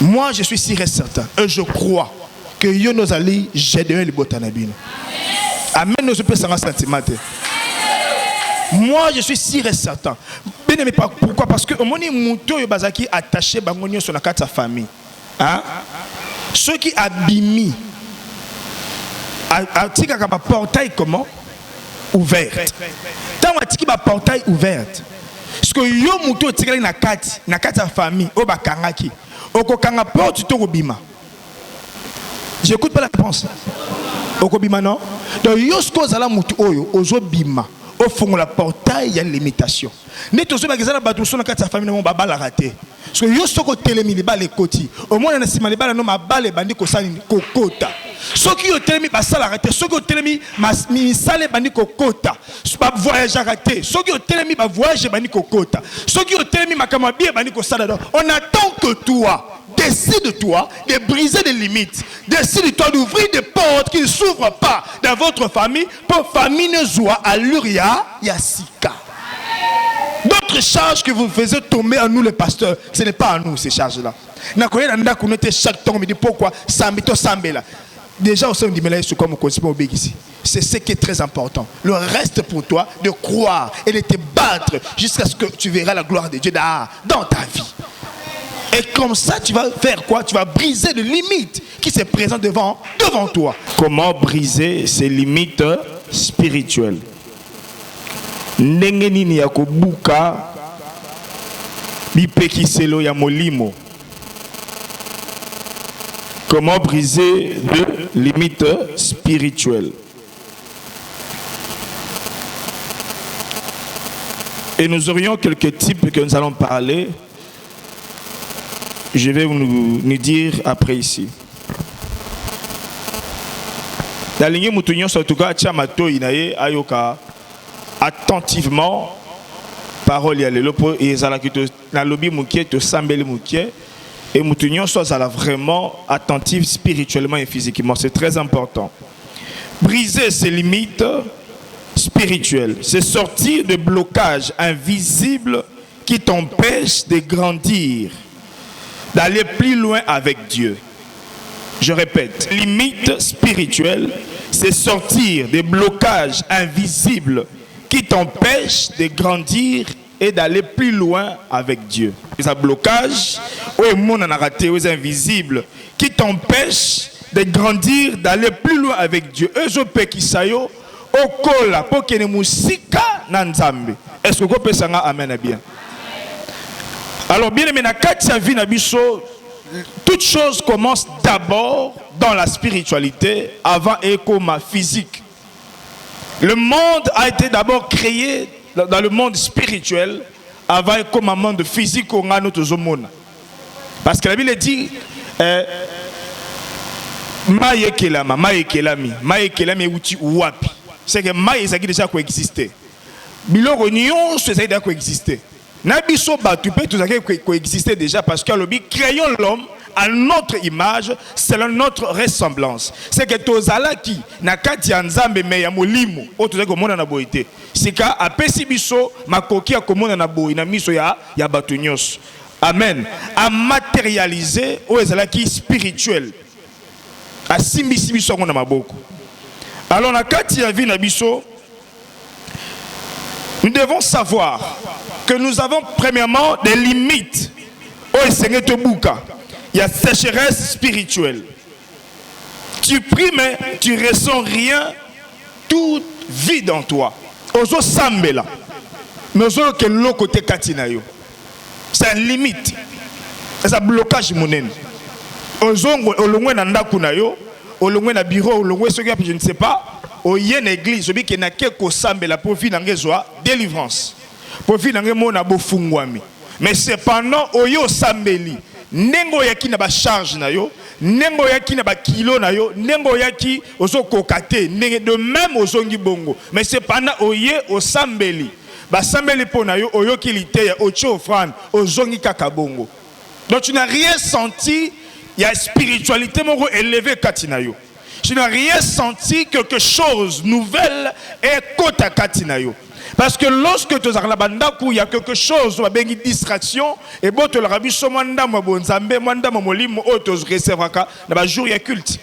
Moi, je suis si certain et je crois que yo nos alliés, j'ai donné le botanabine. Amen, nous sommes sans sentiment. Moi, je suis si certain. Mais pourquoi? Parce que mon mouton est bazaki attaché bangonio sur la carte de sa famille. Hein? Ceux qui abîment, a portail comment? Ouverte. Tant que a portail ouverte. Parce que yo mouton est na carte de sa famille. O bakangaki. Okokanga porte to obima. J'écoute pas la réponse. Okobima non? Donc yo sko zala mutu oyo ozo bima. Au fond la portail il y a une limitation. Mais tous ceux qui ont battu sur la carte de sa famille n'ont pas la raté. Parce que yo soko télémi les balles côté. Au moins on a simali balles non ma balle bandi ko sali kokota. Ceux qui ont télémi ba sala raté. Ceux qui ont télémi mi sale bandi kokota. Ba voyage raté. Ceux qui ont télémi ba voyage bandi kokota. Ceux qui ont télémi ma kamabie bandi ko sala. On attend que toi. Décide-toi de briser des limites. Décide-toi d'ouvrir des portes qui ne s'ouvrent pas dans votre famille pour famille ne soit à l'uria yasika. D'autres charges que vous faisiez tomber à nous les pasteurs, ce n'est pas à nous ces charges-là. Pourquoi déjà au sein du mélange comme c'est ce qui est très important. Le reste pour toi de croire et de te battre jusqu'à ce que tu verras la gloire de Dieu dans ta vie. Et comme ça, tu vas faire quoi? Tu vas briser les limites qui se présentent devant toi. Comment briser ces limites spirituelles? Ndenge nini ya kobuka bipekiselo ya molimo. Comment briser les limites spirituelles? Et nous aurions quelques types que nous allons parler. Je vais nous dire après ici. La ligne moutonnion en tout cas chamato inaye ayoka attentivement parole ya lelopo et zalakito na lobi mukie to sambeli mukie et moutonnion soit ça vraiment attentif spirituellement et physiquement, c'est très important. Briser ses limites spirituelles, c'est sortir de blocages invisibles qui t'empêchent de grandir, d'aller plus loin avec Dieu. Je répète, limite spirituelle, c'est sortir des blocages invisibles qui t'empêchent de grandir et d'aller plus loin avec Dieu. C'est un blocage, ou invisible, qui t'empêchent de grandir, d'aller plus loin avec Dieu. Est-ce que vous pouvez dire amen bien? Alors bien aimé, toute chose commence d'abord dans la spiritualité avant l'écoma physique. Le monde a été d'abord créé dans le monde spirituel avant l'écoma monde physique au monde. Parce que la Bible dit maye kelami uti wapi. C'est que maye ça qui déjà coexister. Biloko nyonso ça déjà coexister. Nabiso batupé tout ça qui coexistait déjà parce que l'obi créons l'homme à notre image, selon notre ressemblance. C'est que tozala qui na kati ya nzambe me ya molimo o tozala ko mona na boité. Sika apesi biso makoki ya komona na boyi na miso ya batu nyonso. Amen. A matérialiser o ezala qui spirituel. A simbisi biso ngona maboko. Alors na kati ya vie na biso, nous devons savoir que nous avons premièrement des limites. Oh, Seigneur te bouka. Il y a sécheresse spirituelle. Tu pries mais tu ressens rien, tout vide en toi. Ozo sambela. Mais ozo que l'autre côté katinayo. C'est une limite. C'est un blocage monen. Ozo olongwe na ndaku na yo, olongwe na bureau, olongwe ce que je ne sais pas. Oye na église, obi ke na keko sambela pour vivre dans ngezwa délivrance. Pour vivre dans ngemo na bofungwami. Mais cependant oyo sambeli. Nengo yaki na ba charge na yo, nengo yaki na ba kilo na yo, nengo yaki ozo kokate, de même ozongi bongo. Mais cependant oye o sambeli. Ba sambeli po na yo oyo kilite ya ocho offrande, ozongi kaka bongo. Donc tu n'as rien senti, il y a spiritualité moko élevé katina yo. Tu n'as rien senti quelque chose nouvelle et kota katina yo. Parce que lorsque tu as la bandaku, il y a quelque chose, une distraction, et bon, tu l'as vu sur Manda, Mabonzambe, Manda, Molim, tu recevras dans le jour, il y a culte.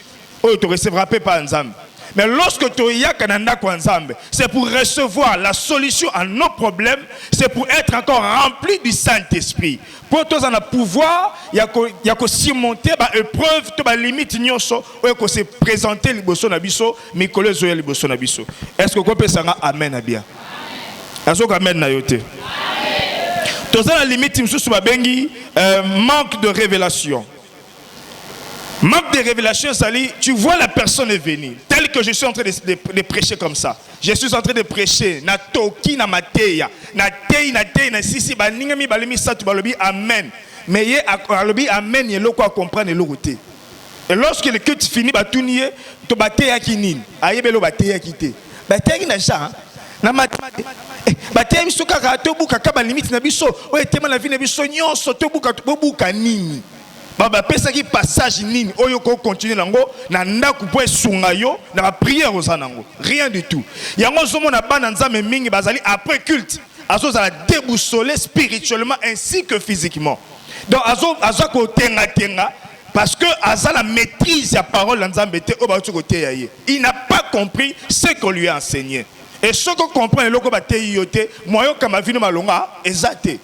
Tu recevras pas Nzambe. Mais lorsque tu y as Kananda Kwanzambe, c'est pour recevoir la solution à nos problèmes, c'est pour être encore rempli du Saint-Esprit. Pour tous en pouvoir, il y a que surmonter les épreuves, les limites, il y a que se présenter les bossons nabiso, mais que les bossons nabiso. Est-ce que vous pouvez dire Amen à bien? Est-ce que Amen na yote? Tous en la limite, il manque de révélation. Manque de révélation, Sali, tu vois la personne venir, tel que je suis en train de prêcher comme ça. Je suis en train de prêcher, na toki na mateya, na tei na sisi ba ningami balemi satu balobi amen. Mais ye balobi amen ye loko a comprendre le côté. Et lorsque le culte finit ba tuniye, to bateya kinini, ayebelo bateya kité. Bateya ki na ja, na mateya. Bateya biso kaka to buka ka ba limite na biso, o etema na vie na biso nyonso to buka nini. Baba pesa ki passage nini oyo ko continuer nango na ndaku po esunga yo na prière aux anango rien du tout yango zomo na bana nzambe mingi bazali après culte azo za déboussoler spirituellement ainsi que physiquement donc azo ko tenga parce que aza la maîtrise ya parole nzambe te o ba tu côté yaye il n'a pas compris ce qu'on lui a enseigné et ce qu'on comprend le ko ba te yote moyo kama vino malonga ezate.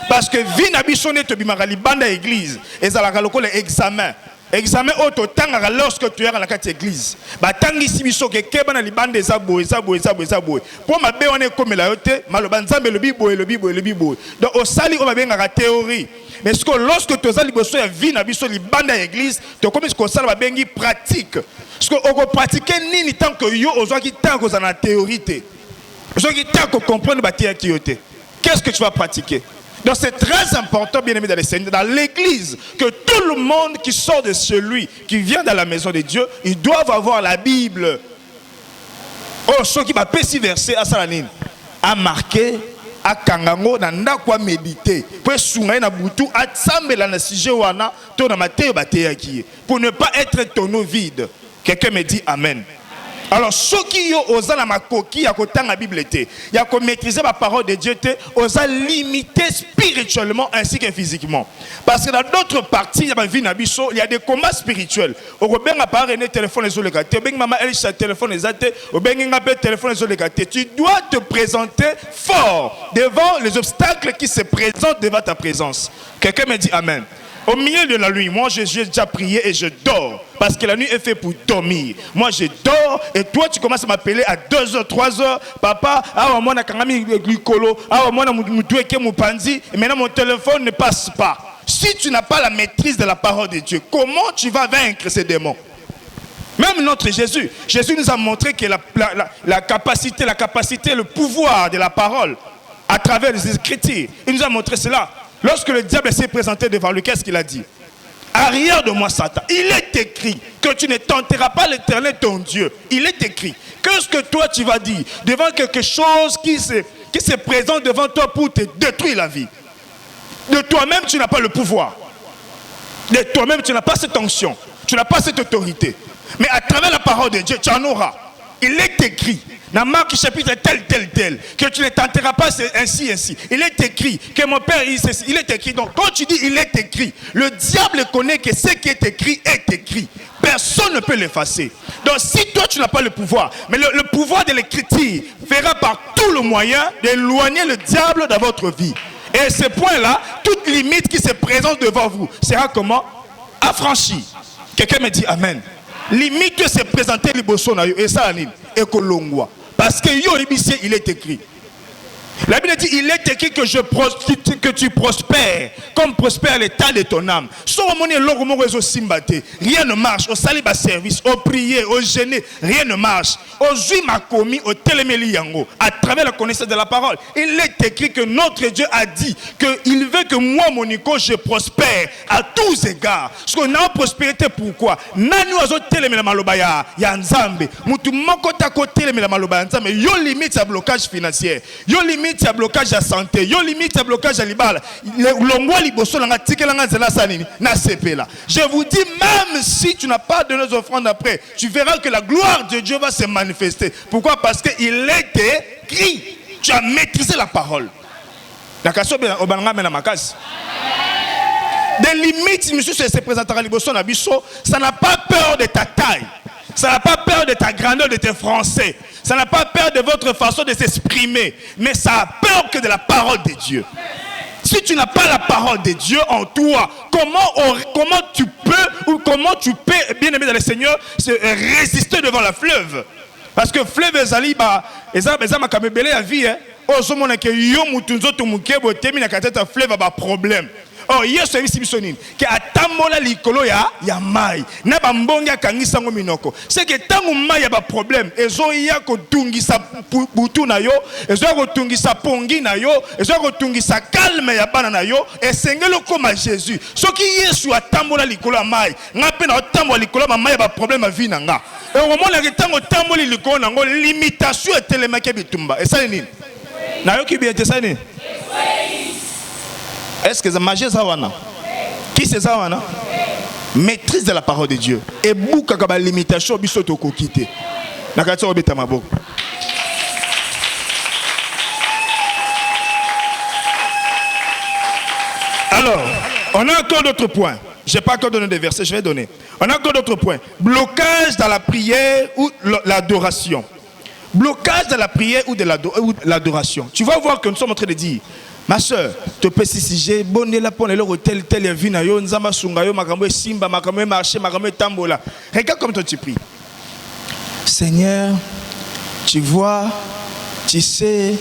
Parce que vie n'abissonne te bimara banda église et ça la lokola examen auto tanga lorsque tu es dans la carte église ba tangi sibiso ke keba na libanda ezabo pour ma be on est comme la yote maloba nzambe le bibo donc au sali on va bien la théorie mais ce que lorsque tu as liboso ya vie n'abisso libanda église tu comme ce que ça va bien pratique ce que on pratiquer nini tant que yo ozaki tant que na théorie te ozaki tant que comprendre ba théorie yote qu'est-ce que tu vas pratiquer. Donc c'est très important, bien aimé dans l'église, que tout le monde qui sort de celui qui vient dans la maison de Dieu, ils doivent avoir la Bible. Oh, ce qui va persévérer à Salanine, à marquer, à Kangango, à quoi méditer, pour soumettre na boutou, à tsambé la sujet wana, to na matéo batéaki, pour ne pas être tonneau vide. Quelqu'un me dit Amen. Alors, ceux qui ont osé la makoki, à côté de la Bible, il y a maîtriser la parole de Dieu, osé limiter spirituellement ainsi que physiquement. Parce que dans d'autres parties, il y a des combats spirituels. Au Robert n'a pas rené téléphone les autres gâtés. Au Beng maman elle sa téléphone les athées. Au Beng n'a pas téléphone les autres gâtés. Tu dois te présenter fort devant les obstacles qui se présentent devant ta présence. Quelqu'un me dit Amen. Au milieu de la nuit, moi j'ai déjà prié et je dors. Parce que la nuit est faite pour dormir. Moi je dors et toi tu commences à m'appeler à 2h, 3h. Papa, moi na kangami glikolo, moi na mutueke mupanzi. Et maintenant mon téléphone ne passe pas. Si tu n'as pas la maîtrise de la parole de Dieu, comment tu vas vaincre ces démons? Même notre Jésus nous a montré que la capacité, le pouvoir de la parole à travers les Écritures. Il nous a montré cela. Lorsque le diable s'est présenté devant lui, qu'est-ce qu'il a dit? Arrière de moi, Satan. Il est écrit que tu ne tenteras pas l'Éternel ton Dieu. Il est écrit. Qu'est-ce que toi tu vas dire devant quelque chose qui se présente devant toi pour te détruire la vie? De toi-même, tu n'as pas le pouvoir. De toi-même, tu n'as pas cette onction. Tu n'as pas cette autorité. Mais à travers la parole de Dieu, tu en auras. Il est écrit. Dans Marc chapitre tel, que tu ne tenteras pas ainsi. Il est écrit que mon père, il est écrit. Donc quand tu dis il est écrit, le diable connaît que ce qui est écrit est écrit. Personne ne peut l'effacer. Donc si toi tu n'as pas le pouvoir, mais le pouvoir de l'écriture fera par tout le moyen d'éloigner le diable dans votre vie. Et à ce point-là, toute limite qui se présente devant vous sera comment? Affranchie. Quelqu'un me dit Amen. Limite se présenter les bossons et ça et kolongwa. Parce que il est écrit. La Bible dit il est écrit que tu prospères comme prospère l'état de ton âme. Rien ne marche. Au saliba service, au prier, au jeûner, rien ne marche. Au juima commis, au téléméli yango. À travers la connaissance de la parole, il est écrit que notre Dieu a dit qu'il veut que moi, Monico, je prospère à tous égards. Parce qu'on a une prospérité pourquoi? Nani ozo téléméli malobaya ya nzambe. Mutu moko tako téléméli malobaya nzambe. Yo limite à blocage financier. Yo limite à blocage à santé, yo limite à blocage à libala. Je vous dis, même si tu n'as pas donné les offrandes après, tu verras que la gloire de Dieu va se manifester. Pourquoi? Parce qu'il est écrit. tu as maîtrisé la parole. Des limites, monsieur, se présentera à l'Ibosso Nabiso. Ça n'a pas peur de ta taille. Ça n'a pas peur de ta grandeur, de tes français. Ça n'a pas peur de votre façon de s'exprimer. Mais ça a peur que de la parole de Dieu. Si tu n'as pas la parole de Dieu en toi, comment tu peux, bien aimé dans le Seigneur, se résister devant la fleuve? Parce que fleuve ezali ba eza makamebele ya vie, ozo mona ke yo mutu nzoto mukebo temi na katata fleuve ba problème. Oh yeso ebisi biso nini ke atambola likolo ya mai na bambonga kangisa ngo minoko. C'est que tangu mai ya ba problème ezo ya ko tungisa butu na yo, ezo ya ko tungisa pongi na yo, ezo ya ko tungisa calme ya bana na yo, esengelo koma Jésus. Soki Yesu atambola likolo ya mai, ngape na atambola likolo ya mai ya ba problème a vie na nga. Et au moment où tango tamboli likolo na ngo limitation etelemake bitumba. Et ça nini? Na yo ki bi ete ça nini? Est-ce que c'est magie ça wana? Qui c'est ça wana? Maîtrise de la parole de Dieu. Et bouka kaba limitation biso to kokite. Nakati obeta maboko. Alors, on a encore d'autres points. Je n'ai pas encore donné des versets, je vais donner. On a encore d'autres points. Blocage dans la prière ou l'adoration. Blocage dans la prière ou de l'adoration. Tu vas voir que nous sommes en train de dire, ma soeur, tu peux si j'ai bonné la pour le tel tel vina yo nzamba sunga yo makambo simba makambo marché makambo tambola. Regarde comme toi tu pries. Seigneur, tu vois, tu sais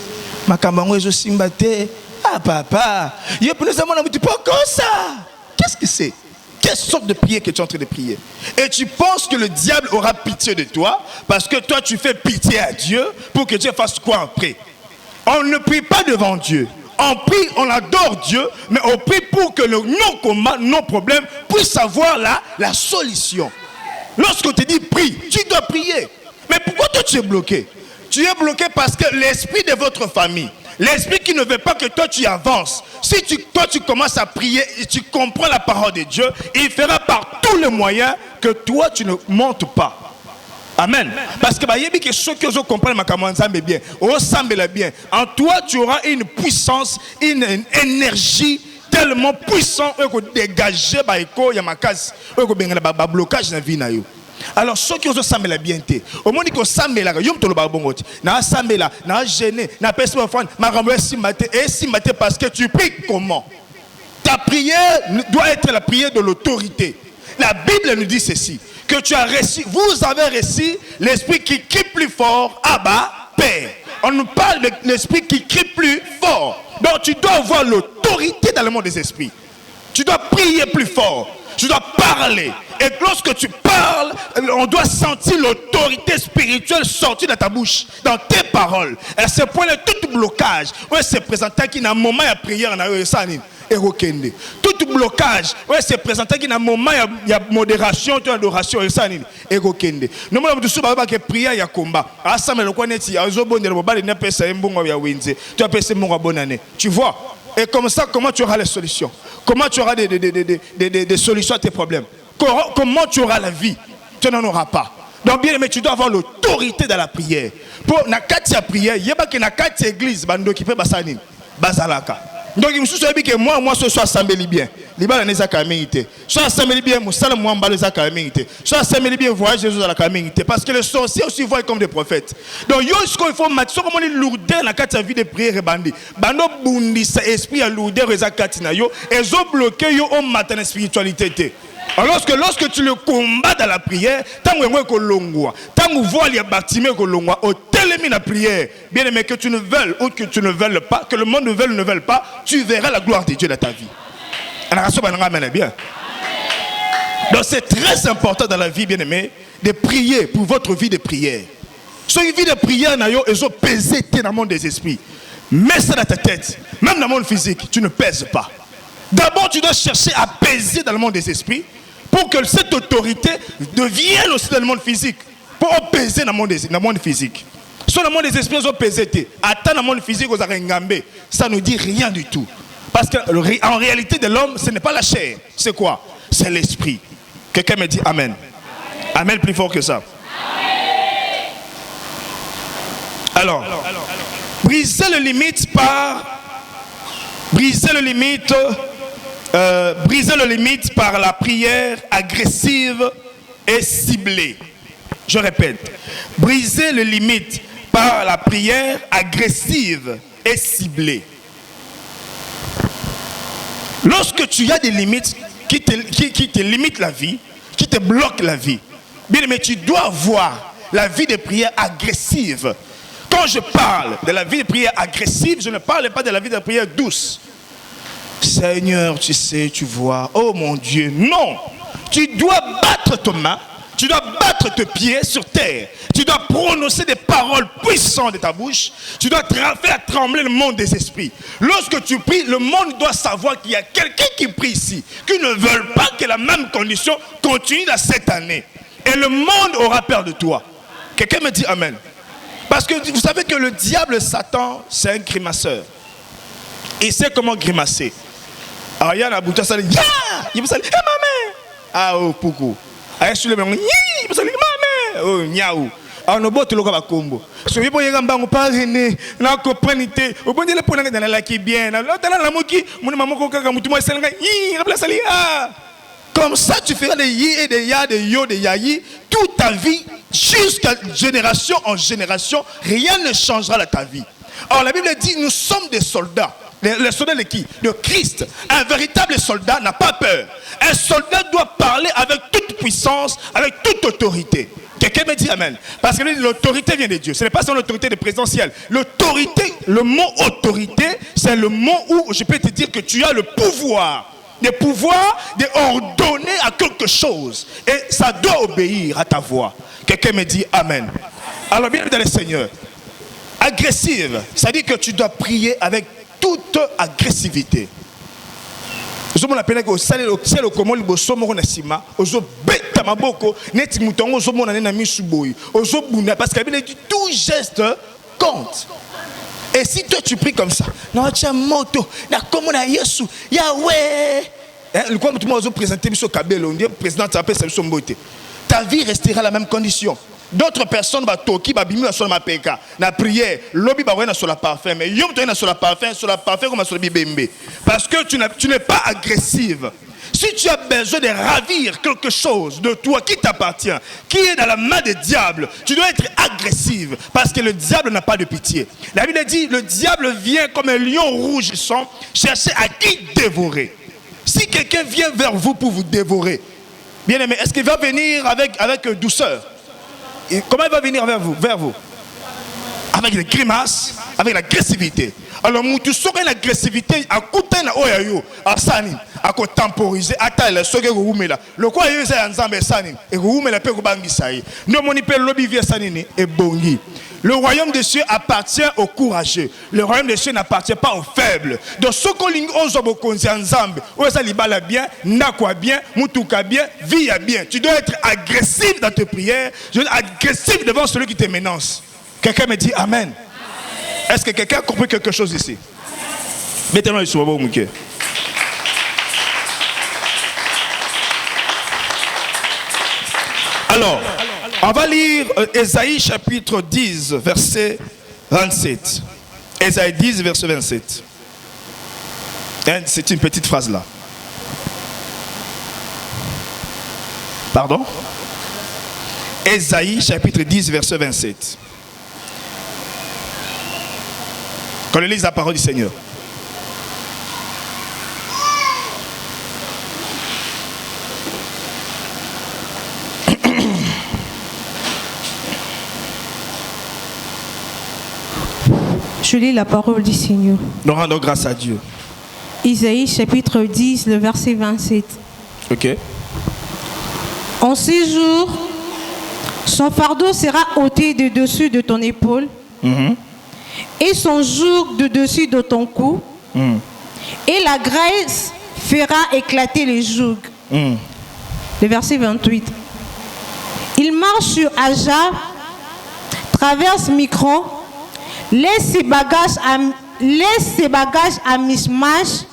makambo ezo simba te. Ah papa, il peut nous amener pas comme ça. Qu'est-ce que c'est? Quelle sorte de prière que tu es en train de prier? Et tu penses que le diable aura pitié de toi parce que toi tu fais pitié à Dieu pour que Dieu fasse quoi après? On ne prie pas devant Dieu. On prie, on adore Dieu, mais on prie pour que nos combats, nos problèmes puissent avoir la solution. Lorsqu'on te dit prie, tu dois prier. Mais pourquoi toi tu es bloqué? Tu es bloqué parce que l'esprit de votre famille, l'esprit qui ne veut pas que toi tu avances, si toi tu commences à prier et tu comprends la parole de Dieu, il fera par tous les moyens que toi tu ne montes pas. Amen. Parce que ceux qui comprennent ma commandement bien, bien. En toi, tu auras une puissance, une énergie tellement puissante que dégager blocage dans la vie. Alors ceux qui ont samé la bienté, au moment où samé la yom tolo barbongoti, na samé la, na gêné, na personne fan, ma rambe si maté parce que tu pries comment? Ta prière doit être la prière de l'autorité. La Bible nous dit ceci, que tu as reçu, vous avez reçu l'esprit qui crie plus fort, Abba, Père. On nous parle de l'esprit qui crie plus fort. Donc tu dois avoir l'autorité dans le monde des esprits. Tu dois prier plus fort. Tu dois parler. Et lorsque tu parles, on doit sentir l'autorité spirituelle sortir de ta bouche, dans tes paroles. Et à ce point-là, tout blocage, ouais, c'est présenté qu'il y a un moment de prière, tout blocage, ouais, c'est présenté qu'il y a un moment de modération, d'adoration, nous avons dit que prière, il y a combat. Tu vois? Et comme ça, comment tu auras les solutions? Comment tu auras des solutions à tes problèmes? Comment tu auras la vie? Tu n'en auras pas. Donc bien aimé, tu dois avoir l'autorité dans la prière. Pour na katia prière, il y a pas que na katia église bando qui peut basani bazalaka. Donc il me soucie que moi ce soir sambeli bien. Libala neza kamérité. Soit sambeli bien musala mwamba neza kamérité. Soit sambeli bien voyage Jésus dans la kamérité parce que les sorciers aussi voient comme des prophètes. Donc yo ce qu'il faut mettre so comme lourdeur na katia vie de prière et bandi. Bando bundi sa esprit à lourdeur eza katina yo et zo bloqué yo au matin la spiritualité. Alors lorsque tu le combats dans la prière, tant que vois les bâtiments au télémi la prière, bien aimé que tu ne veuilles ou que tu ne veuilles pas, que le monde ne veuille pas, tu verras la gloire de Dieu dans ta vie. Donc c'est très important dans la vie, bien aimé, de prier pour votre vie de prière. Sur une vie de prière, ils ont pesé dans le monde des esprits. Mets ça dans ta tête, même dans le monde physique, tu ne pèses pas. D'abord, tu dois chercher à peser dans le monde des esprits pour que cette autorité devienne aussi dans le monde physique. Pour peser dans le monde physique. Sur le monde des esprits, ils ont pesé. Attends dans le monde physique, ils ont engambé. Ça ne dit rien du tout. Parce qu'en réalité de l'homme, ce n'est pas la chair. C'est quoi? C'est l'esprit. Quelqu'un me dit Amen. Amen plus fort que ça. Alors, Briser les limites par la prière agressive et ciblée. Je répète, briser les limites par la prière agressive et ciblée. Lorsque tu as des limites qui te limitent la vie, qui te bloquent la vie, bien aimé, tu dois avoir la vie de prière agressive. Quand je parle de la vie de prière agressive, je ne parle pas de la vie de prière douce. Seigneur, tu sais, tu vois, oh mon Dieu, non. Tu dois battre tes mains, tu dois battre tes pieds sur terre. Tu dois prononcer des paroles puissantes de ta bouche. Tu dois faire trembler le monde des esprits. Lorsque tu pries, le monde doit savoir qu'il y a quelqu'un qui prie ici, qui ne veut pas que la même condition continue dans cette année. Et le monde aura peur de toi. Quelqu'un me dit Amen. Parce que vous savez que le diable, Satan, c'est un grimaceur. Il sait comment grimacer. Alors, il y a un bouton, ça dit, il vous salue, maman. Ah, oh, poukou. Ah, je suis le même, il vous salue, maman. Oh, niaou. Alors, nous bottons le gars à combo. Si vous voyez un banc, pas rené, n'a compris, au bon Dieu, le point dans la qui bien. Alors, dans la moki, mon maman, tout moi, c'est le gars, comme ça, tu feras des yi et des ya, des yo, des yaï, toute ta vie, jusqu'à génération en génération, rien ne changera dans ta vie. Or, la Bible dit, nous sommes des soldats. Les soldats de qui? De Christ. Un véritable soldat n'a pas peur. Un soldat doit parler avec toute puissance, avec toute autorité. Quelqu'un me dit Amen. Parce que l'autorité vient de Dieu. Ce n'est pas son autorité de présentiel. L'autorité, le mot autorité, c'est le mot où je peux te dire que tu as le pouvoir. Le pouvoir d'ordonner à quelque chose. Et ça doit obéir à ta voix. Quelqu'un me dit Amen. Alors, bien dans le Seigneur. Agressive, ça dit que tu dois prier avec toute agressivité. Je me rappelle que au salé au ciel au comment le bosso mo na sima, ozo beta maboko, neti mutongo ozo mona na misuboyi, ozo bunda parce que dit tout geste compte. Et si toi tu pries comme ça, non tu as moto, na comme na Yesu, Yahweh. Le quoi tu m'as présenté monsieur Kabelo, on dit président ça peut ça mbote. Ta vie restera la même condition. D'autres personnes va toki va bimi sur ma peka na prière lobby va na sur la parfum mais yom to na sur la parfum comme sur le bibembe parce que tu n'es pas agressive. Si tu as besoin de ravir quelque chose de toi qui t'appartient, qui est dans la main du diable, tu dois être agressive parce que le diable n'a pas de pitié. La Bible dit le diable vient comme un lion rougissant chercher à qui dévorer. Si quelqu'un vient vers vous pour vous dévorer, bien aimé, est-ce qu'il va venir avec douceur? Et comment il va venir vers vous? Avec des grimaces, avec l'agressivité. Alors, tu saurais l'agressivité à côté de Oyayo, à Sani, à temporiser, à taille, ce que vous mettez là. Le quoi, il y a un ensemble Sani, et vous mettez la paix au Bangisaï. Nous, mon épée, lobby via Sanini et Bongi. Le royaume des cieux appartient aux courageux. Le royaume des cieux n'appartient pas aux faibles. Donc, ce qu'on ling ozobo konzi ensemble, oza libala bien, nakwa bien, mutuka bien, via bien. Tu dois être agressif dans tes prières. Tu dois être agressif devant celui qui te menace. Quelqu'un me dit Amen. Est-ce que quelqu'un a compris quelque chose ici? Mettez-moi le souvent, mon cœur. Alors, on va lire Ésaïe chapitre 10, verset 27. Ésaïe 10, verset 27. C'est une petite phrase là. Pardon? Ésaïe chapitre 10, verset 27. Qu'on lise la parole du Seigneur. Je lis la parole du Seigneur. Nous rendons grâce à Dieu. Isaïe chapitre 10, le verset 27. Ok. En ces jours, son fardeau sera ôté de dessus de ton épaule et son joug de dessus de ton cou. Et la grâce fera éclater les jougs. Le verset 28. Il marche sur Aja, traverse Micron, laisse ses bagages à Mishmash.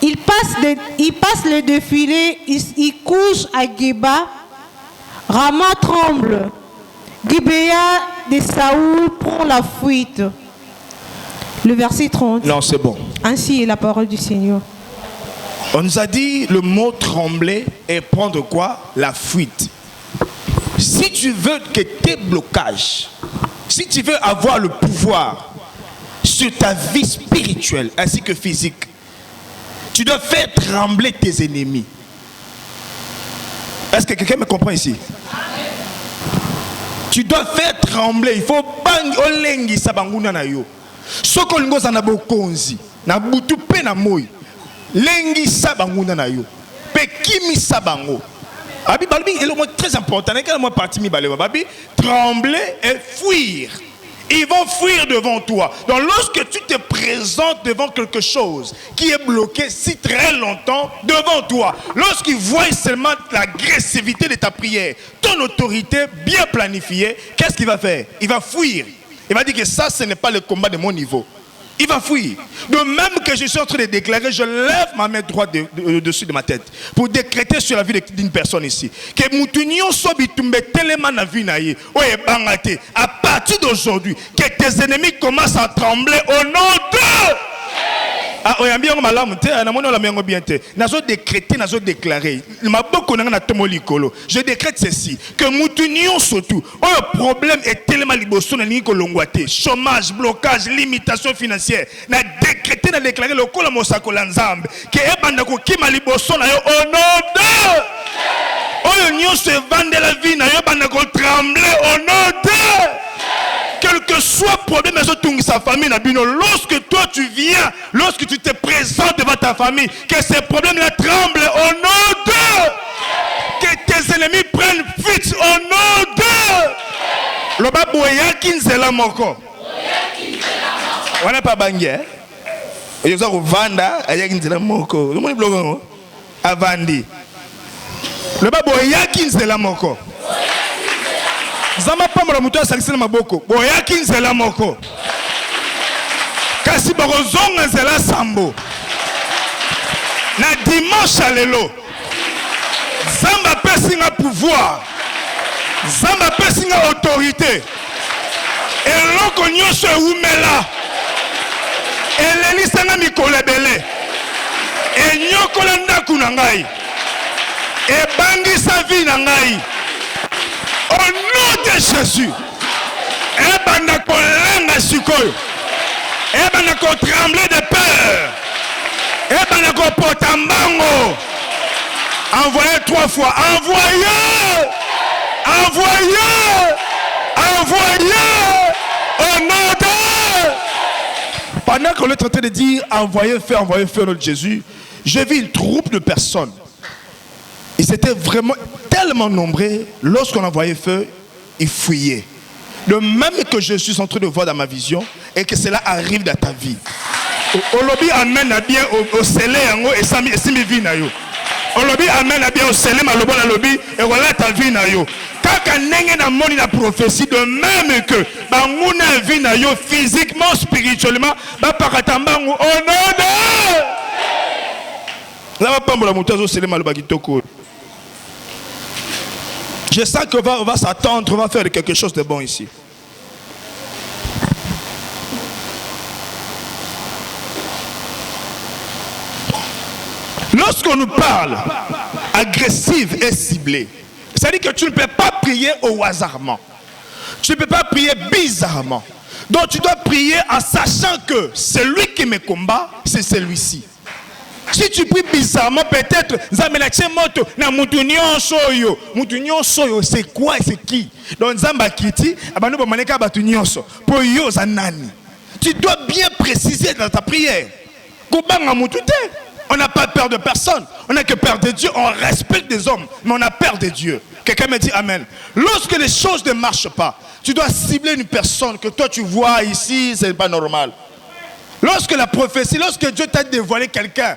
Il passe le défilé, il couche à Geba. Rama tremble. Gibéa de Saoul prend la fuite. Le verset 30. Non, c'est bon. Ainsi est la parole du Seigneur. On nous a dit le mot trembler et prendre quoi? La fuite. Si tu veux que tes blocages, si tu veux avoir le pouvoir sur ta vie spirituelle ainsi que physique, tu dois faire trembler tes ennemis. Est-ce que quelqu'un me comprend ici? Tu dois faire trembler. Il faut bang olengi sabanguna na yo. Soko lingo za na bokonzi na butu pe na moi. Lengi sabanguna na yo. Pe kimi sabango. Abi balbi est le mot très important. Quel mot parti mi balé babi? Trembler et fuir. Ils vont fuir devant toi. Donc lorsque tu te présentes devant quelque chose qui est bloqué si très longtemps devant toi, lorsqu'ils voient seulement l'agressivité de ta prière, ton autorité bien planifiée, qu'est-ce qu'il va faire? Il va fuir. Il va dire que ça, ce n'est pas le combat de mon niveau. Il va fuir. De même que je suis en train de déclarer, je lève ma main droite au-dessus de ma tête pour décréter sur la vie d'une personne ici que Moutounion Sobitumbe Téléman a vu naïe. Oye Bangate, à partir d'aujourd'hui, que tes ennemis commencent à trembler au nom de. Ah, oye bien malam te, na mono la mengo bien te. Nazo décréter, nazo déclarer. Ma boko na tomoli kolo. Je décrète ceci que Moutounion surtout, un problème est tellement liboso na ni kolongwate, chômage, blocage, limitation financière. Na décréter, na déclarer le kolo mosako lanzambe que ebanda ko kima liboso na yo au nom de. Oyo nyonso evande la vie na yo banda ko trembler au nom de. Quel que soit le problème, sa famille, lorsque toi tu viens, lorsque tu te présentes devant ta famille, que ces problèmes-là tremblent au nom de. Que tes ennemis prennent fuite au nom de. Le baboya kinzela moko. On n'a pas bangé. Il y a un vanda, il y a kinzela moko. Le monde avandi. Le baboya kinzela moko. Zama pamela muto asakisela maboko boyaki nzela moko kasi bakozonga nzela sambo na dimanche alelo Zamba pesi nga pouvoir, Zamba pesi nga autorité eloko nyonso ewumela elelisa nga mikolo ebele enyokola ndaku na ngai ebangisa vie na ngai. Au nom de Jésus, ebanda kolenga sikoyo, ebanda ko trembler de peur, ebanda ko potambango. Envoyez 3 fois, envoyez, envoyez, envoyez au nom de. Pendant qu'on est en train de dire envoyez feu au nom de Jésus, j'ai vu une troupe de personnes. Ils étaient vraiment tellement nombreux, lorsqu'on envoyait feu, ils fuyaient. De même que je suis en train de voir dans ma vision et que cela arrive dans ta vie. Au lobby amène à bien au scellé et sami vie na yo. Au lobby amène à bien au scellé ma lobo la lobby et voilà ta vie na yo. Kaka nenge na moni la prophétie de même que banguna vie na yo physiquement, spirituellement, ba paratambangu au nom de. Là va pambola moutazo scellé ma loba kitoko. Je sens qu'on va s'attendre, on va faire quelque chose de bon ici. Lorsqu'on nous parle agressive et ciblée, c'est-à-dire que tu ne peux pas prier au hasardement. Tu ne peux pas prier bizarrement. Donc tu dois prier en sachant que celui qui me combat, c'est celui-ci. Si tu pries bizarrement, peut-être, c'est quoi et c'est qui? Donc, tu dois bien préciser dans ta prière. On n'a pas peur de personne. On n'a que peur de Dieu. On respecte des hommes, mais on a peur de Dieu. Quelqu'un me dit Amen. Lorsque les choses ne marchent pas, tu dois cibler une personne que toi tu vois ici, ce n'est pas normal. Lorsque la prophétie, lorsque Dieu t'a dévoilé quelqu'un,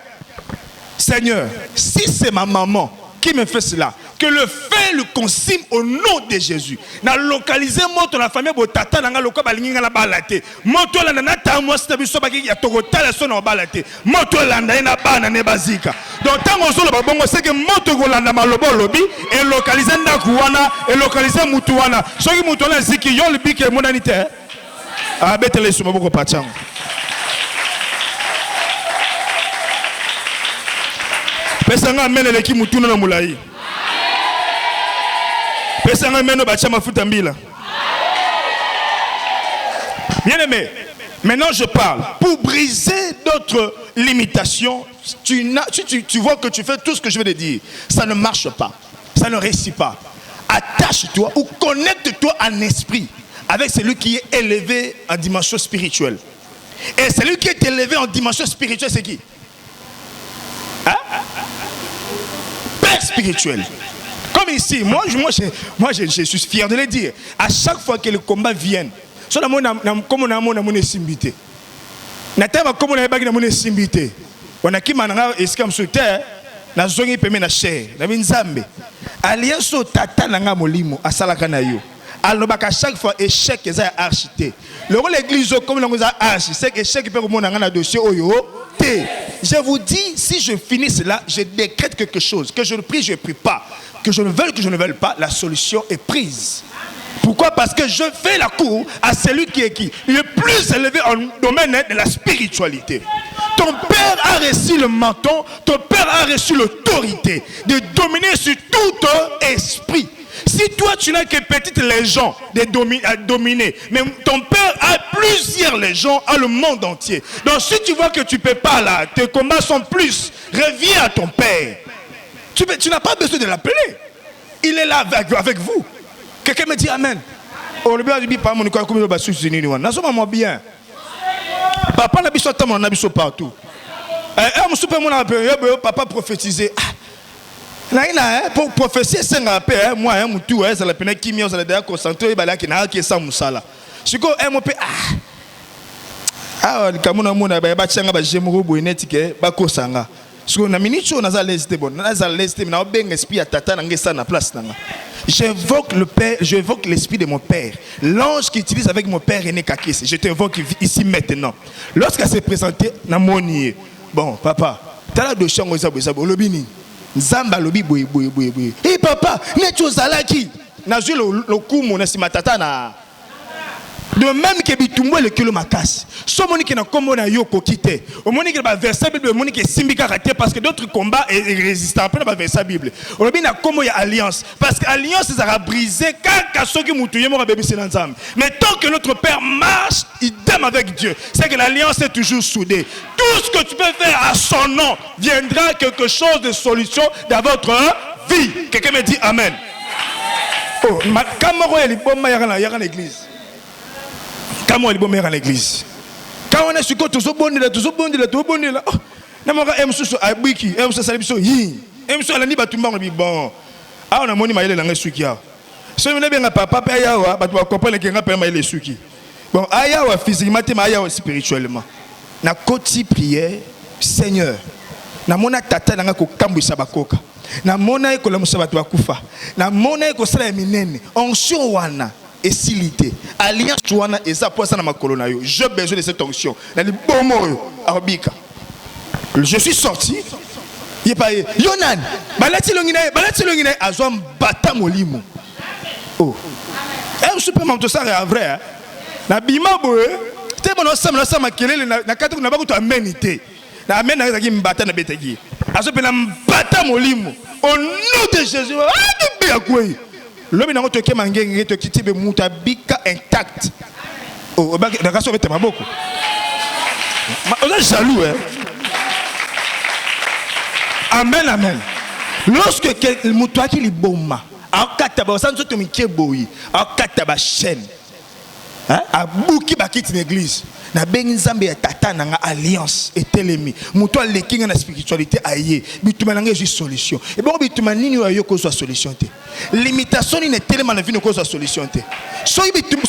Seigneur, si c'est ma maman qui me fait cela, que le feu le consume au nom de Jésus. Na localiser moto la famille botata nanga loka balinga la balate. Moto la nana tamwa stabiso baki ya tokota la sona balate. Moto la na bana ne bazika. Donc tant on solo babongo c'est que moto ko landa malobo lobi et localiser ndakuwana et localiser mutuwana. Soki mutuwana ziki yo libike monanite. Ah betele suma boko pachango. Pesanga mene leki mutuna na mulai. Pesanga mene bacha mafuta mbila. Bien-aimé, maintenant je parle. Pour briser d'autres limitations, tu vois que tu fais tout ce que je vais te dire. Ça ne marche pas. Ça ne réussit pas. Attache-toi ou connecte-toi en esprit avec celui qui est élevé en dimension spirituelle. Et celui qui est élevé en dimension spirituelle, c'est qui? Hein? Père spirituel. Comme ici, moi, je suis fier de le dire. À chaque fois que le combat vient, comme on a mon simbité. Comme on a mon simbité. On a qui mananga escam sur terre, na zongi peme na chair, na binzambe. Alliance au tata nanga molimo asalaka na yo. Alobaka chaque fois échec eza archité. Le rôle l'église comme on a archi, c'est échec peut remonter dans dossier oyo. Je vous dis, si je finis cela, je décrète quelque chose. Que je ne prie, je ne prie pas. Que je ne veuille pas, la solution est prise. Pourquoi? Parce que je fais la cour à celui qui est qui? Le plus élevé en domaine de la spiritualité. Ton père a reçu le menton, ton père a reçu l'autorité de dominer sur tout esprit. Si toi tu n'as que petite légion à dominer, mais ton père a plusieurs légions à le monde entier. Donc si tu vois que tu ne peux pas là, tes combats sont plus, reviens à ton père. Tu n'as pas besoin de l'appeler. Il est là avec vous. Quelqu'un me dit Amen. Oh, le bien dit pas mon quoi comme le basu zini wana. Na soma mo bien. Papa na biso tamo na biso partout. Me super mon appel papa prophétiser. Na pour prophétiser senga pe moi mutu ça la peine kimia ça la concentrer ba la ki na ki sa musala. Siko mo pe kamuna mona ba changa ba jemu bo inetike ba kosanga. Siko na minicho na za leste bon. Na za leste na obenga esprit tata na ngesa na place nanga. J'invoque le Père, j'invoque l'esprit de mon Père. L'ange qui utilise avec mon Père René Kakis. Je t'invoque ici maintenant. Lorsqu'elle s'est présentée, na monier. Bon, papa, t'as la dossier en zabo lobini. Zamba lobi boy. Eh papa, neto zalaki. Na joué le coup mon matata na. De même que bitumbo le kilo makas. So monique na kombo na yoko kite. Au monique ba verset bible monique simbika raté parce que d'autres combats est résistant après ba verset bible. On a bien comme ya alliance parce que alliance ça a brisé quand soki mutuye mo ba bebisi na nzambe. Mais tant que notre père marche, il demeure avec Dieu. C'est que l'alliance est toujours soudée. Tout ce que tu peux faire à son nom viendra quelque chose de solution dans votre vie. Quelqu'un me dit amen. Oh, kamaro ya liboma ya l'église. Comment il est bon à l'église? Quand on est sur côté, tout bon, là. N'importe quel monsieur a biki, monsieur Salibiso, monsieur Alani Batumba, on dit bon. Ah, on a moni maïle dans les sukia. Si on est bien à papa, ayawa, tu vas comprendre qu'il y a pas maïle suki. Bon, ayawa physiquement, ayawa spirituellement. Na koti prière, Seigneur. Na mona tata na ko kambu sabakoka. Na mona ko la musabatu akufa. Na mona ko sala minene. Onction wana. Et silité. Alliance Chouana et ça pour ça dans ma colonne. J'ai besoin de cette onction. Je suis sorti. Il est pas Yonan. Balati longine azom bata molimo. Oh. Un superman tout ça est vrai. Na bima boe. Te bon ensemble ça makelele na katu na ba ko amenité. Na amen na ki mbata na betegi. Azo pe na bata molimo. Au nom de Jésus. Ah de quoi. L'homme n'a pas toqué mangé, te quitter be mutabika intact. Oh, la race avec ta beaucoup. On est jaloux, hein. Amen, amen. Lorsque le moutoua qui est bomba, en kataba, sans tout me qui est boui, en kataba chaîne, hein, à bouki bakit une église. Na bengi nzambe ya tata na alliance etelemi muto alekinga na spiritualité aye bituma nanga juste solution et bon bituma nini yo ko so solution te limitation ni telema na vie ko so solution te so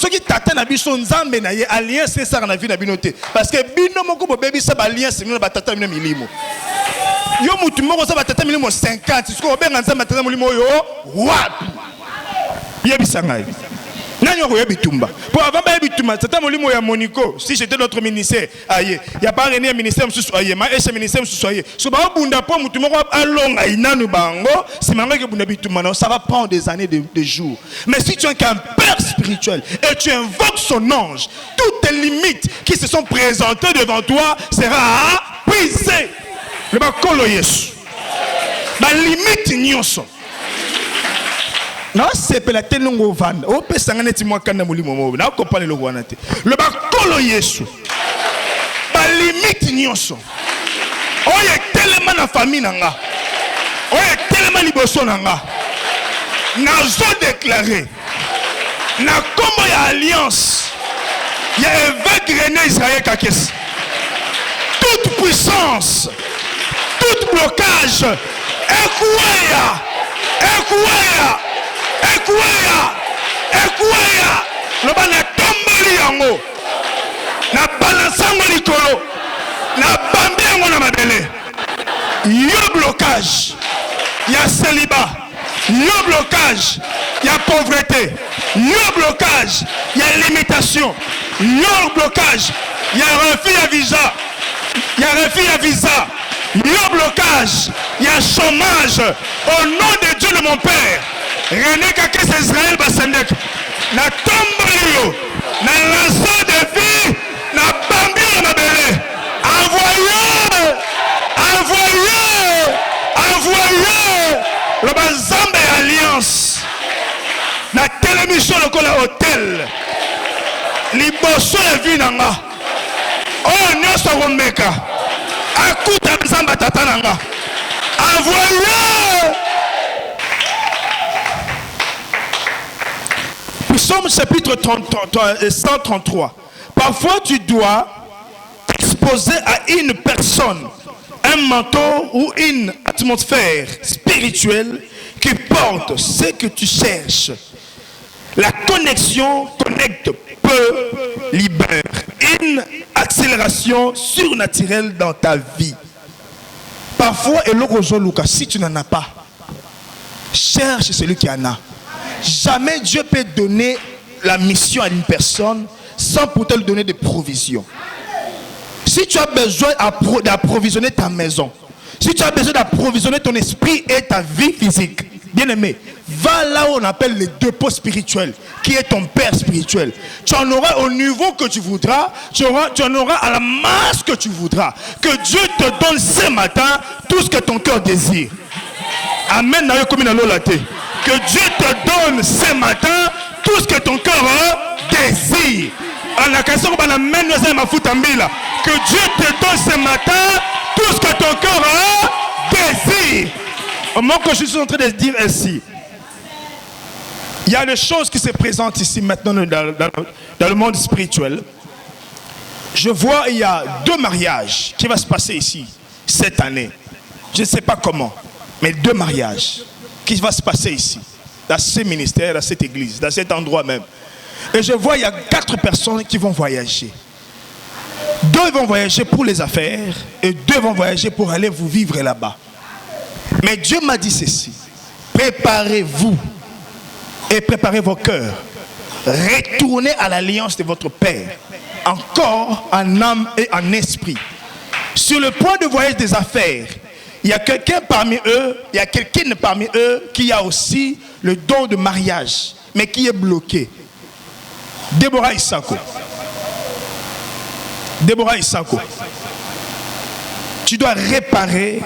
ki tata na biso nzambe na ye alliance c'est ça na vie na binote parce que bino moko bo bebi sa ba alliance ni ba tata na milimo yo mutu moko sa ba tata milimo 50 siko benga nzambe tata milimo yo wapi yebisangai. Pour avant Bitumba, c'était mon limo ya Monico. Si j'étais notre ministère, aïe, il n'y a pas rien ministère aïe, ma et ministère soyez. So ba bunda po mutumo alonga inanu bango, c'est malgré que bunda Bitumba, ça va prendre des années de jours. Mais si tu es qu'un père spirituel et tu invoques son ange, toutes les limites qui se sont présentées devant toi sera brisées. Le bakolo Yesu. ba limite nyonso na sepela te nongo vanda o pesanga neti mwa kanda molimo mo na kopane lo wana te le bakolo Yesu ba limite nyonso oye telema na famille nanga oye telema liboso nanga nazo déclarer na kombo ya alliance ya évêque René Israël Kakesi toute puissance tout blocage ekuya le bana tomboli yango na balansango likolo na bambi yango na mabele yo blocage ya célibat yo blocage ya pauvreté yo blocage ya limitation yo blocage ya refus ya visa yo blocage ya chômage au nom de Dieu de mon père René Kakesi Israël Basendek na tombolio na lanceau de vie na bambi na mabele envoyé le bazambe alliance na télévision lokola hôtel liboso ya vie nanga oyo nyonso akomeka akuta nzambe tata nanga envoyé. Psaume chapitre 133. Parfois tu dois t'exposer à une personne, un manteau ou une atmosphère spirituelle qui porte ce que tu cherches. La connexion connecte peu, libère une accélération surnaturelle dans ta vie. Parfois, et Luka, si tu n'en as pas, cherche celui qui en a. Jamais Dieu peut donner la mission à une personne sans pourtant lui donner des provisions. Si tu as besoin d'approvisionner ta maison, si tu as besoin d'approvisionner ton esprit et ta vie physique, bien aimé, va là où on appelle le dépôt spirituel, qui est ton père spirituel. Tu en auras au niveau que tu voudras, tu en auras à la masse que tu voudras. Que Dieu te donne ce matin tout ce que ton cœur désire. Amen. Que Dieu te donne ce matin tout ce que ton cœur désire. Que Dieu te donne ce matin tout ce que ton cœur désire. Au moment que je suis en train de dire ainsi, il y a des choses qui se présentent ici maintenant dans le monde spirituel. Je vois il y a 2 mariages qui vont se passer ici cette année. Je ne sais pas comment, mais 2 mariages qui vont se passer ici, dans ce ministère, dans cette église, dans cet endroit même. Et je vois il y a 4 personnes qui vont voyager. 2 vont voyager pour les affaires et 2 vont voyager pour aller vous vivre là-bas. Mais Dieu m'a dit ceci: préparez-vous et préparez vos cœurs. Retournez à l'alliance de votre Père, en corps, en âme et en esprit. Sur le point de voyage des affaires, il y a quelqu'un parmi eux, qui a aussi le don de mariage, mais qui est bloqué. Déborah Isako. Tu dois réparer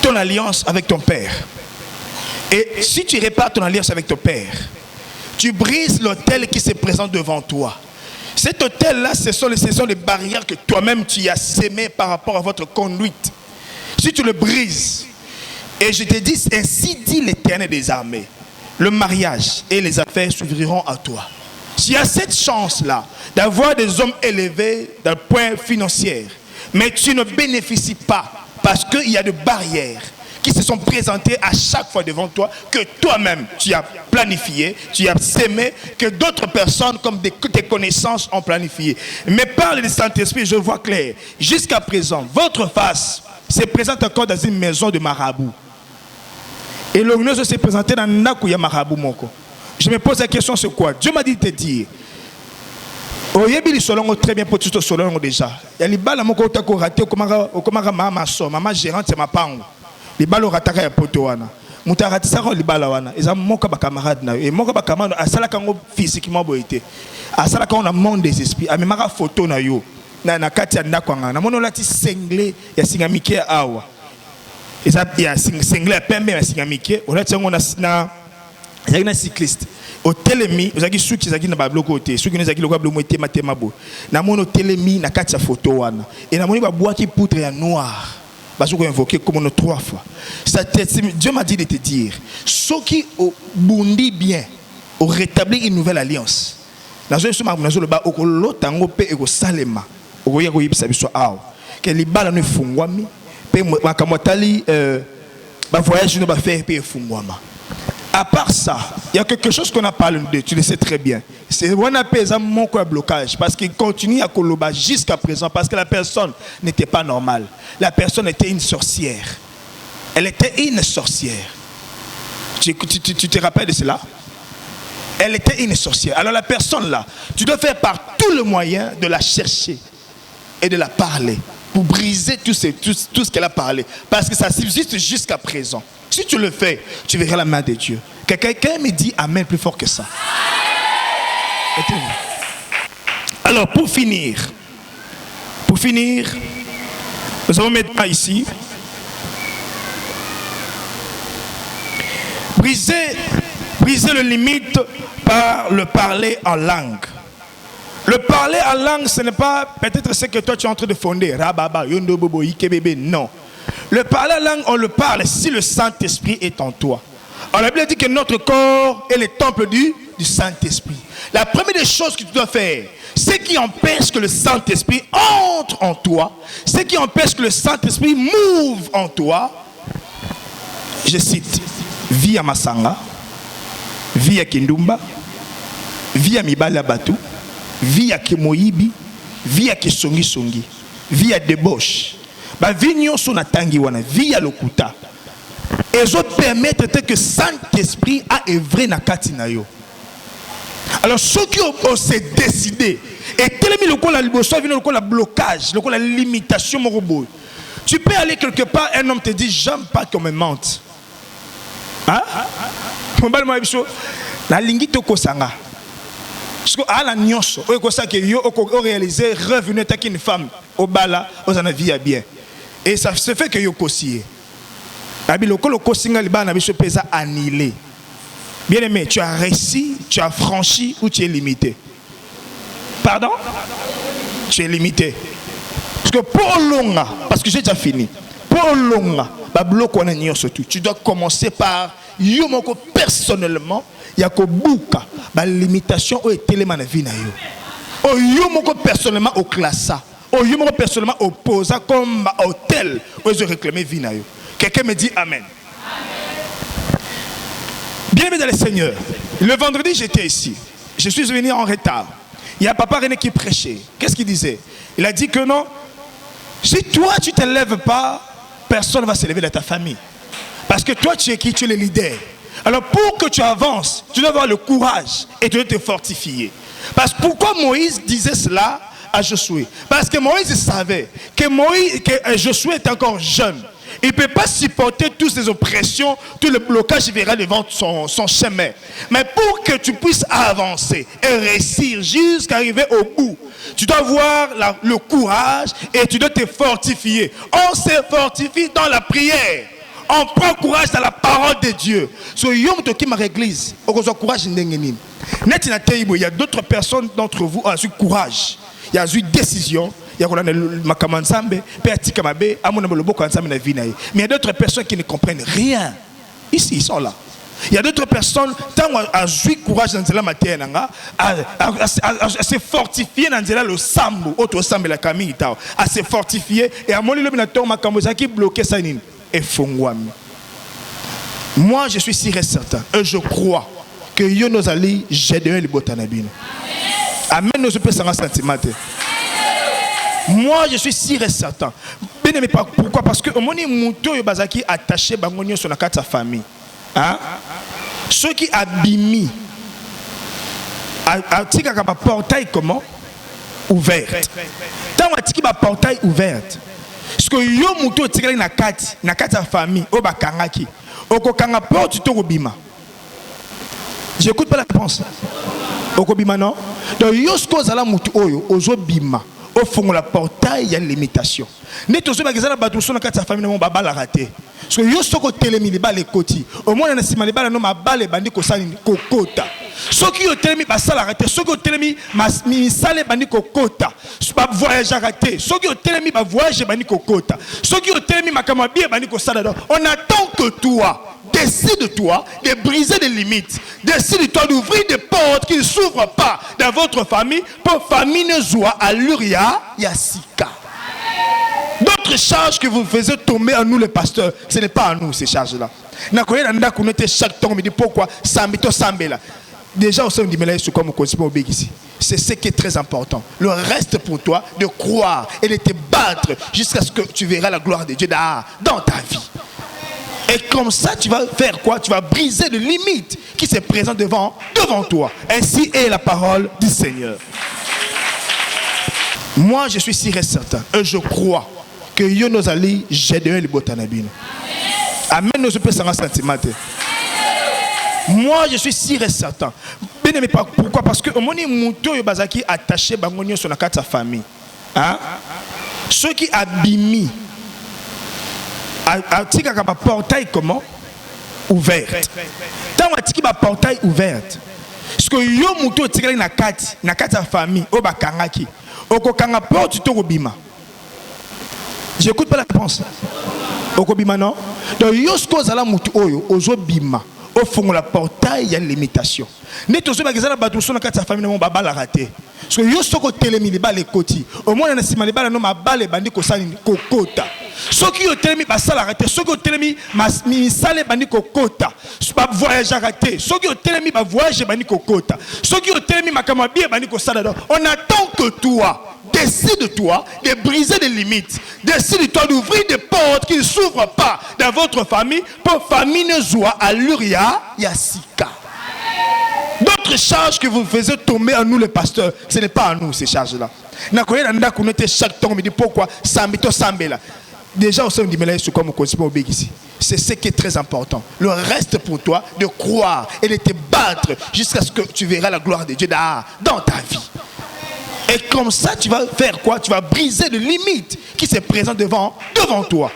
ton alliance avec ton Père. Et si tu répares ton alliance avec ton Père, tu brises l'autel qui se présente devant toi. Cet autel-là, ce sont les barrières que toi-même tu as sémées par rapport à votre conduite. Si tu le brises, et je te dis, ainsi dit l'Éternel des armées, le mariage et les affaires s'ouvriront à toi. Tu as cette chance-là d'avoir des hommes élevés d'un point financier, mais tu ne bénéficies pas parce qu'il y a des barrières qui se sont présentées à chaque fois devant toi, que toi-même tu as planifié, tu as sémé, que d'autres personnes comme tes connaissances ont planifié. Mais par le Saint-Esprit, je vois clair. Jusqu'à présent, votre face se présente encore dans une maison de marabout. Et l'ogneuse s'est présenté dans Nakouya Marabout Moko. Je me pose la question, c'est quoi? Dieu m'a dit de te dire. Oyebili solongo très bien pour tout solongo déjà. Il y a les balles moko tako raté okomara mama so mama gérante ma pango. Les balles rataka ya poto wana. Mutarati sa ko les balles wana. Eza moka ba camarade na et moka ba camarade asala kango physiquement boité. Asala kango na monde des esprits. Amemaka photo na yo. Na kati ya ndakwanga. Na mono lati sengle ya singamike awa. Il y a single à pembe, mais singamike. On a un cycliste. Au télémi, vous avez ceux qui sont dans le côté, ceux qui nous ont dit que le mathémabo. Na mon télémi na quatre photo wana. Et na mon ba bois qui poutre en noir. Parce qu'on invoqué comme nous 3 fois. Dieu m'a dit de te dire, ceux qui ont bondi bien, ont rétabli une nouvelle alliance. Dans ce moment, nous avons au l'autre et au salema. Au voyage où il s'est mis que les balles ne font pas. Pe makamotali voyage ne va faire pe fungwama. À part ça, il y a quelque chose qu'on a parlé de, tu le sais très bien. C'est on appelle ça mon blocage parce qu'il continue à coloba jusqu'à présent parce que la personne n'était pas normale. La personne était une sorcière. Elle était une sorcière. Tu te rappelles de cela? Elle était une sorcière. Alors la personne là, tu dois faire par tous les moyens de la chercher et de la parler pour briser tout ce qu'elle a parlé. Parce que ça subsiste jusqu'à présent. Si tu le fais, tu verras la main de Dieu. Que quelqu'un me dit Amen plus fort que ça. Alors pour finir, nous allons mettre ici. Briser le limite par le parler en langue. Le parler en langue, ce n'est pas peut-être ce que toi tu es en train de fonder. Rababa, yondo bobo, ikebebe, non. Le parler en langue, on le parle si le Saint-Esprit est en toi. On a bien dit que notre corps est le temple du Saint-Esprit. La première des choses que tu dois faire, ce qui empêche que le Saint-Esprit entre en toi, ce qui empêche que le Saint-Esprit move en toi, je cite, vie à Masanga, vie à Kindumba, vie à Mibala Batu, vie à Kemoyibi, vie à Kesongi, vie à débauche. Ba vignon son atangi wana vie à lokuta. Et je permettre que Saint-Esprit a œuvré na kati na yo. Alors ceux qui ont s'est décidé et tellement le liboso vient le blocage, le limitation mon robot. Tu peux aller quelque part, un homme te dit j'aime pas qu'on me mente. Hein? La lingi to kosanga. Parce que à la nyonso, o ko ça que yo o réaliser revenu ta une femme au bala, aux en vie à bien. Et ça se fait que yo kosié. Abi lokolo kosinga liba na biso pesa annulé. Bien aimé, tu as réussi, tu as franchi ou tu es limité. Pardon? Tu es limité. Parce que pour longa, parce que j'ai déjà fini. Pour longa, ba bloko na nyonso tout. Tu dois commencer par yo moko personnellement, ya ko buka ba limitation o etelema na vie na yo. O yo moko personnellement au classa. O yo moko personnellement opposa comme hôtel où je réclamais vie na yo. Quelqu'un me dit Amen. Bienvenue dans le Seigneur. Le vendredi, j'étais ici. Je suis venu en retard. Il y a Papa René qui prêchait. Qu'est-ce qu'il disait? Il a dit que non, si toi tu ne te lèves pas, personne ne va se lever dans ta famille. Parce que toi tu es qui? Tu es le leader. Alors pour que tu avances, tu dois avoir le courage et tu dois te fortifier. Parce que pourquoi Moïse disait cela à Josué? Parce que Moïse savait que Josué est encore jeune. Il ne peut pas supporter toutes ces oppressions, tout le blocage qui verra devant son chemin. Mais pour que tu puisses avancer et réussir jusqu'à arriver au bout, tu dois avoir le courage et tu dois te fortifier. On se fortifie dans la prière. On prend courage dans la parole de Dieu. So yom to ki ma église, on courage ndengeni. Net na teibo, il y a d'autres personnes d'entre vous qui ont eu courage. Il y a eu décision. Il y a mais il y a d'autres personnes qui ne comprennent rien. Ici, ils sont là. Il y a d'autres personnes qui ont eu courage dans la matière, à se fortifier dans le sambo, autre sambo la camille, à se fortifier et à mon le qui bloqué ça et fongwami. Moi, je suis si certain et je crois que Yonos Ali, j'ai donné le botanabine. Amen, nous sommes sans sentiment. Moi, je suis si certain. Pourquoi? Parce que mon mouton est attaché à sur la carte de sa famille. Hein? Ceux qui abîment, un portail comment? Ouverte. Tant que un portail ouverte. Parce que yo mouton est tiré na carte de sa famille. Au bakangaki. Au kokanga porte tu obima. J'écoute pas la réponse. Au kobima non. Donc yo sko zala mouton oyo ozo bima. au fond la portail il y a une limitation. Ne tous ceux qui ont battu na kati famille mon baba la raté. Parce que yo soko telemi li ba le koti. Au moins na sima li ba no ma bale bandi ko sali kokota. Ceux qui ont telemi ba sala raté, ceux qui ont telemi mi sale bandi kokota. Ba voyage raté. Ceux qui ont telemi ba voyage bandi kokota. Ceux qui ont telemi makama bien bandi ko sala. On attend que toi décide-toi de briser des limites. Décide-toi d'ouvrir des portes qui ne s'ouvrent pas dans votre famille pour famille ne soit à l'uria yasika. D'autres charges que vous faisiez tomber à nous les pasteurs, ce n'est pas à nous ces charges-là. Chaque temps, on me dit pourquoi Sambito Sambela. Déjà au sein du Melaïs, comme on ici. C'est ce qui est très important. Le reste pour toi de croire et de te battre jusqu'à ce que tu verras la gloire de Dieu dans ta vie. Et comme ça, tu vas faire quoi? Tu vas briser les limites qui se présentent devant toi. Ainsi est la parole du Seigneur. Moi, je suis sûr et certain, et je crois que yo nos alliés, j'ai donné le botanabine. Amen, nous sommes sans sentiment. Moi, je suis sûr et certain. Pourquoi? Parce que mon mouton yo bazaki attaché bangonio sur la carte de sa famille. Hein? Ceux qui abîment a portail comment? Ouverte. Tant a portail ouverte. Parce que yo mouton tiré na carte de famille au bakangaki. Okokanga porte to bima. J'écoute pas la réponse. Okobima non? Donc yosko zala mutu oyo ozo bima. Au fond la portail il y a une limitation. Ne tous ceux qui ont battu sur la carte de famille mon baba la raté. Parce que yosoko telemi li ba le koti. Au moins na sima li ba no ma bale bandi ko sali kokota. Ceux qui ont telemi ba sala raté, ceux qui ont telemi mi sale bandi kokota. Ba voyage raté. Ceux qui ont telemi ba voyage bandi kokota. Ceux qui ont telemi makama bien bandi ko sala. On attend que toi décide-toi de briser des limites. Décide-toi d'ouvrir des portes qui ne s'ouvrent pas dans votre famille pour famille ne soit à l'uria yasika. D'autres charges que vous faisiez tomber à nous les pasteurs, ce n'est pas à nous ces charges-là. Chaque temps on me dit pourquoi Sambito Sambela. Déjà au sein du Melaïs, comme on ici. C'est ce qui est très important. Le reste pour toi de croire et de te battre jusqu'à ce que tu verras la gloire de Dieu dans ta vie. Et comme ça, tu vas faire quoi? Tu vas briser les limites qui se présentent devant toi.